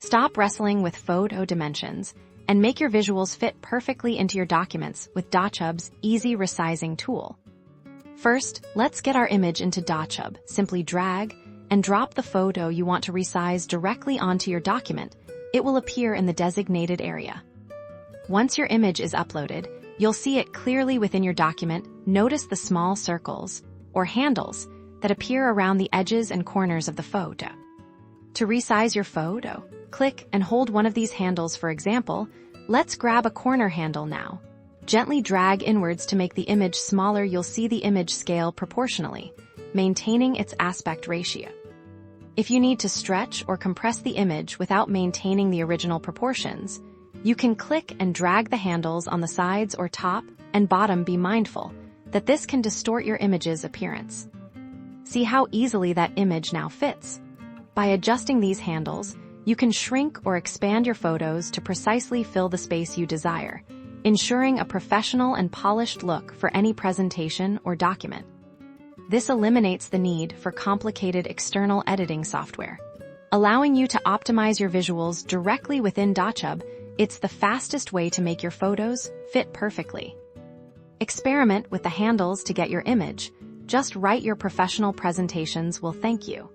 Stop wrestling with photo dimensions and make your visuals fit perfectly into your documents with Dochub's easy resizing tool. First, let's get our image into Dochub. Simply drag and drop the photo you want to resize directly onto your document. It will appear in the designated area. Once your image is uploaded, you'll see it clearly within your document. Notice the small circles, or handles, that appear around the edges and corners of the photo. To resize your photo, click and hold one of these handles. For example, let's grab a corner handle now. Gently drag inwards to make the image smaller. You'll see the image scale proportionally, maintaining its aspect ratio. If you need to stretch or compress the image without maintaining the original proportions, you can click and drag the handles on the sides or top and bottom. Be mindful that this can distort your image's appearance. See how easily that image now fits. By adjusting these handles, you can shrink or expand your photos to precisely fill the space you desire, ensuring a professional and polished look for any presentation or document. This eliminates the need for complicated external editing software, allowing you to optimize your visuals directly within Dochub. It's the fastest way to make your photos fit perfectly. Experiment with the handles to get your image just right. Your professional presentations will thank you.